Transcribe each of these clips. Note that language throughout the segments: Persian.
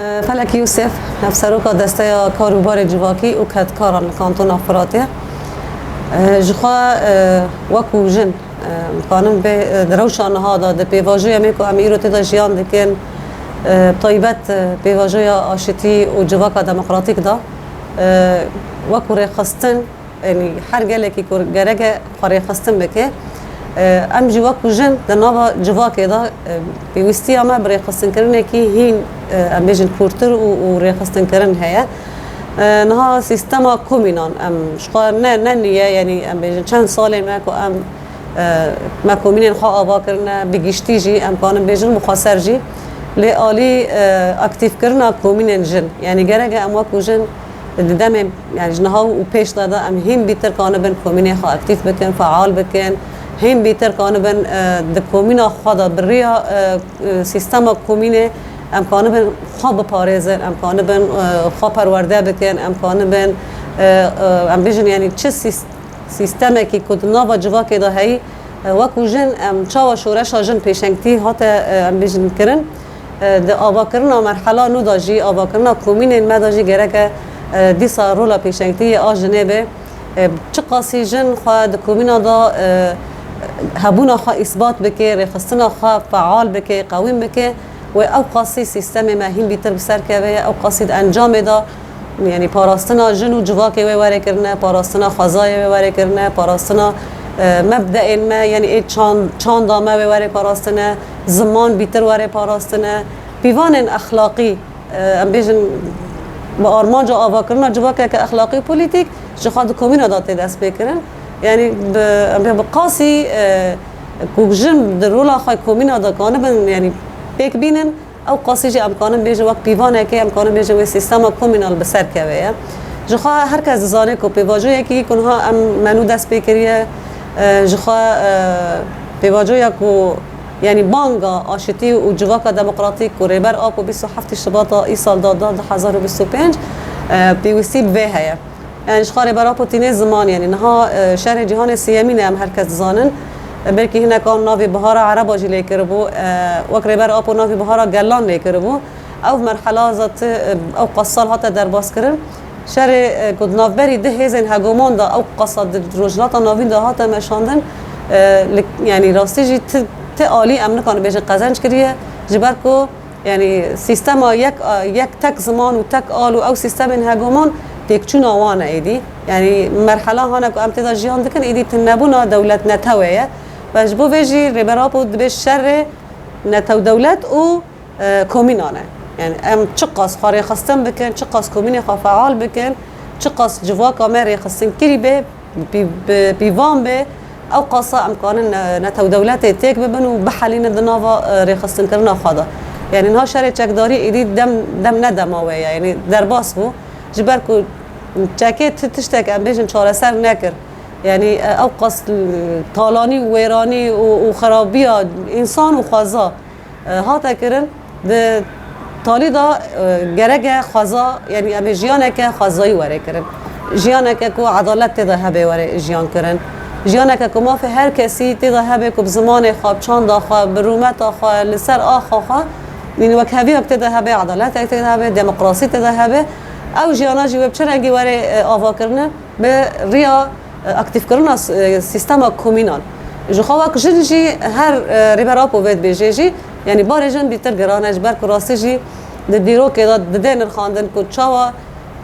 فلک یوسف نفسروکا دسته کاروبار جواکی و کاران کانتون فراتیه جخوا وکو جن کانم به دروشان ها داده پیواجوی میکو امیرو تیدا جیان دکن طایبت پیواجوی آشتی و جواکا دموکراتیک دا وکو ریخستن یعنی هر گله که گرگه ریخستن بکه ام جواکو جن در نوا جواکی دا بیوستی اما بریخستن کرنه که هین ام بیجن کورتر و ریخستن کرن هیا نها سیستما کومینان ام شقا نه نیه یعنی ام بیجن چند ساله ما ام ما کومینن خوا آوا کرنه بگیشتی جی ام کانم بیجن مخاسر جی لی آلی اکتیف کرنه کومینن جن یعنی گرگه ام وکو جن دم يعني جنها وبيش دادا ام هين بيتر كانوا بين كوميني خا اكتيف بكن فعال بكن هين بيتر كانوا بين د كومينا خدا بريا سيستم كوميني ام كانوا بين خاب باريزن ام كانوا بين خاب پرورده بكن ام كانوا بين ام بيجن يعني چه سيستم كي كود نوا جوا كده هي وكو جن ام چاوا شورش جن پیشنگتي هات ام بيجن كرن د آوا کرنا مرحله نو داجي آوا کرنا كوميني ما داجي گرك دیسا رولا پیشنگتی آجنبه چه قاسی جن خواه دکومینا دا هبونا خواه اثبات بکه رخصتنا خواه فعال بکه قویم بکه و او قاسی سیستم مهم بیتر بسر که او قاسی انجام دا یعنی پاراستنا جن و جواکه و وره کرنه پاراستنا خزای و وره کرنه پاراستنا مبدأ ما یعنی ای چان دامه و وره پاراستنه زمان بیتر وره پاراستنه بیوان اخلاقی ام بیجن با آرمان جا آوا کرنا جواکه که اخلاقی پولیتیک جخواد کومینا داته دست بکرن یعنی به قاسی کوجم در رولا خواهی کومینا دا کانه بن یعنی پیک بینن او قاسی جی امکانم بیجه وقت پیوانه که امکانم بیجه و سیستم کومینال بسر که ویه جخواه هر کس زانه که پیواجه یکی کنها ام منو دست بکریه جخواه پیواجه یکو یعنی بانگا آشتی و جواکا دموکراتیک و ریبر آب و 27 شباط ای سال داده 2025 پیوستی به هیا یعنی شخار ریبر آب و تینه زمان یعنی نها شهر جهان سیمین هم هر کس زانن بلکه هنه کان ناوی بهارا عرب آجی لیکر بو وک ریبر آب و ناوی بهارا گلان لیکر بو او مرحله ذات او قصال هاته در باز کرن شهر کد نافبری ده هزین هگومان دا او قصاد روجلات ناوین دا هاته مشاندن یعنی راستی جی عالی امن کانو بیش قزنج کریه جبر کو یعنی سیستم یک تک زمان و تک آل و او سیستم این هگومان تکچون آوانه ایدی یعنی مرحله هانه که امتدا جیان دکن ایدی تنبونا دولت نتویه و جبو بیجی ریبرا بود بیش شر نتو دولت و کومینانه یعنی ام چه قاس خاری خستن بکن چه قاس کومینی فعال بکن چه قاس جواکا مری خستن کری به بیوان به او قاصا امکان نتو دولت تیک ببن و بحالین دناوا ریخستن کرنا خدا یعنی نها شر چکداری ایدی دم ندماوه یعنی در باس بو جبر کو چکت تشتک ام بیجن چاره سر نکر یعنی او قاص طالانی و ویرانی و خرابی انسان و خوازا هاتا کرن ده تالی دا گرگ خوازا یعنی ام جیانه که خوازایی وره کرن جیانه که کو عدالت تدا هبه وره جیان کرن جیانه که ما في هر کسی تیدا هبه که بزمان خواب چند خواب برومت خواب لسر خواه یعنی وقت هبه بتیدا هبه عدالت تیدا هبه دموکراسی تیدا هبه او جیانا جواب چرنگی وره آوا کرنه به ریا اکتیف کرنه سیستم کومینال جو خواه کجی هر ریبرا پوید بیجی جی یعنی بار جن بیتر گرانه جبر که راستی جی دیرو که داد دینر خواندن که چاوا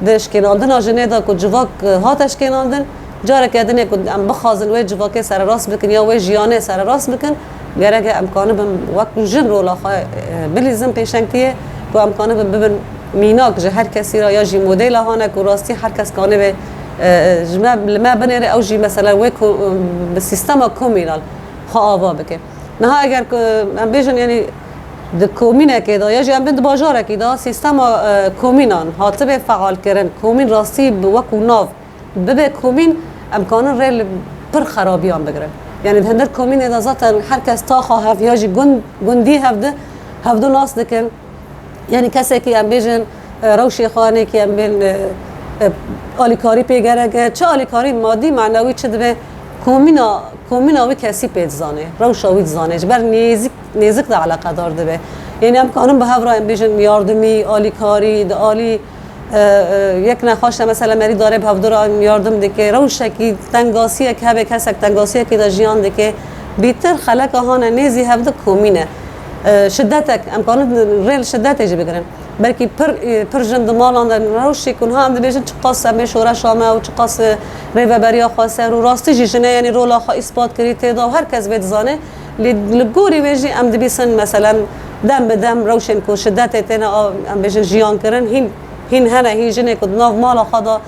دش کناندن آجنه دا که جواک هاتش کناندن جاره که دنیا کد ام بخازن و جواکه سر راست بکن یا و جیانه سر راست بکن گره که امکانه بم وقت جن رولا خواه بلیزم پیشنگتیه که امکانه بم ببن میناک جه هر کسی را یا جی مدل هانه که راستی هر کس کانه به ما بنره او جی مثلا و به سیستم کومینال خواه آوا بکن نه اگر ام بیجن یعنی د کومینه که دا یا جی ام بند باجاره که دا سیستم کومینان هاتبه فعال کرن کومین راستی به وقت ناف ببه کومین امکانه ریل پر خرابیان بگیرن یعنی هندر کومین ادازات هر کس تا خواه یا جی گندی هفدو ناس دکن یعنی کسی که ام بیجن روشی خانه که ام بین آلیکاری پیگره چه آلیکاری مادی معنوی چه دبه کومینا وی کسی پید زانه روشاوی زانه جبر نیزک دا علاقه دار دبه یعنی ام کانم به هفرا ام بیشن یاردمی آلی کاری د آلی یک نخواست مثلا مری داره به هفدر یاردم دکه روشکی تنگاسی که به کسک تنگاسی که د جیان دکه بیتر خلق هان نیزی هفده کومینه شدتك امكانات ريل شدت يجي بقرن بركي پر جند مالان روشي كون ها عند بيجن تقاس مشوره شامه و تقاس ريفا بريا خاسر و راستي جنه يعني رولا خا اثبات كريت دا و هر کس بيت زانه لغوري بيجي ام دبيسن مثلا دم بدم روشن كو شدت تنا ام بيجن جيان كرن هين هنا هي جنه كد ناف مالا خدا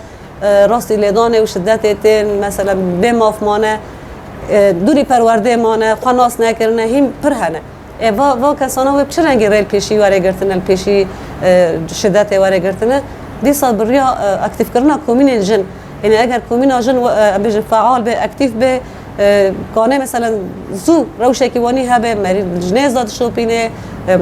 راستي لدانه و شدت تن مثلا بماف مانه دوری پرورده مانه خناس نکرنه هیم پر هنه و کسانا و چه رنگی ریل پیشی واره گرتنه پیشی شدت واره گرتنه دی سال بریا اکتیف کردن کومین جن یعنی اگر کومین جن بيجي فعال به اکتیف به کانه مثلا زو روشه کی وانی هبه مری جناز داد شوپینه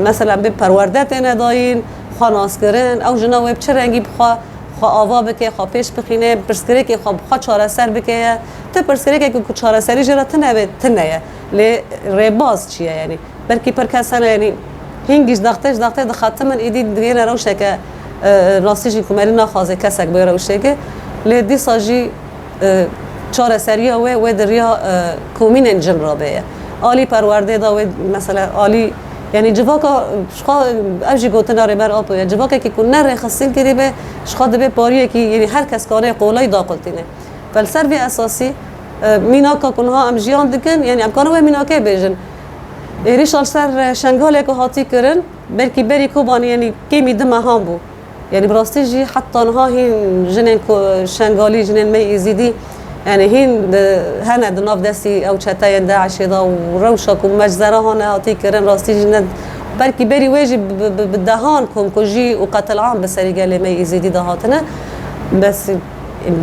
مثلا به پرورده تنه داین خناس کردن او جنا و چه رنگی بخوا آوا بکه خوا پیش بخینه پرسکری که خوا چاره سر بکه تا پرسکری که چاره سری جرا تنه لی رباز چیه یعنی برکی پر کسانه یعنی هنگیش دختش دخاطر من ایدی دیگه روشه که راستیشی کمری نخوازه کسک به روشه که لی دی ساجی چاره سری و دریا کومین انجن را بیه آلی پرورده دا و مثلا آلی یعنی جواکا شخا اوجی گوتن آره بر آپو یا جواکا که کن نره خستین کری به شخا دبه پاریه که یعنی هر کس کاره قولای دا قلتینه فالسر اساسی میناکا کنها ام جیان دکن یعنی امکانو و میناکه بیجن ایریشال سر شنگاله که هاتی کرن بلکی بری کوبانی یعنی کمی دمه هم بو یعنی براستی جی حتی نها هین جنین شنگالی جنین می ایزیدی يعني هين هنا دناف دستي او چتاين داعش دا وروشك ومجزره هنا هاتي كرن راستي جند بركي بري واجب بدهانكم كوجي وقتل عام بسري قال ما يزيد دهاتنا بس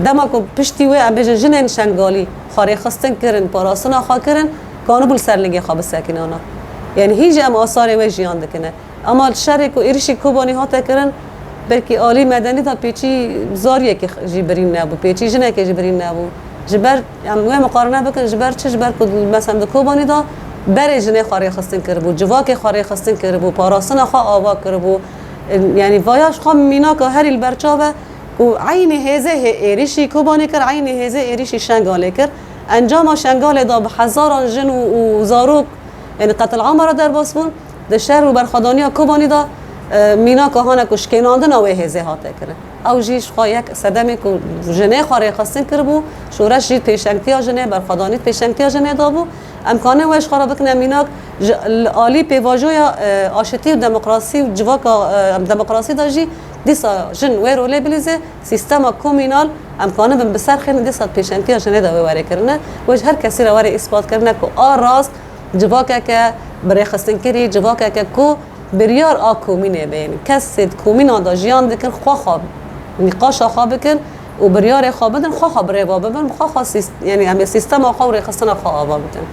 دمكم بشتي وي ام بيجن جنين شنغالي خاري خستن كرن باراسنا خاكرن كانوا بالسرلگي خاب ساكنانا يعني هيجي ام اثار وجيان دكنه اما الشرك وإرشي كوباني هاتا كرن بركي آلی مدنی تا پیچی زاریه که جبرین نبود پیچی جنه که جبرین نبود جبر هم مقارنه بکن جبر چه جبر کد مثلا دکوبانی دا بر جنه خاری خستن کربو جواک خاری خستن کربو پاراسن خا آوا کربو یعنی وایاش خام مینا که هر البرچاوه و عین هزه ایریشی کوبانی کر عین هزه ایریشی شنگاله کر انجام شنگاله دا به هزاران جن و زاروک یعنی قتل عامه را در باسبون در شهر و برخدانیا کوبانی دا مینا که هانه کش کناندن اوه هزه هاته کرد او جیش خواه یک صدمه که جنه خاره خستن کربو شورش جید پیشنگتیا جنه برخدانیت پیشنگتیا جنه دابو امکانه وش خرا بکنه مینا آلی پیواجوی آشتی و دموکراسی و جواک دموکراسی داجی دیسا جن ویرو لیبلیزه سیستم کومینال امکانه بم بسر خیلی دیسا پیشنگتیا جنه دا ویواره کرنه وش هر کسی را واره اثبات کرنه که راست جواک که برای خستن کری جواک که کو بریار آکومینه بین کسید کومین آدا جیان دکن خواه خواب نقاش خواب بکن و بریار خواب بدن خواه خواب ریوا ببن خواه یعنی همه سیستم آخوا و ریخستن خواه آوا بدن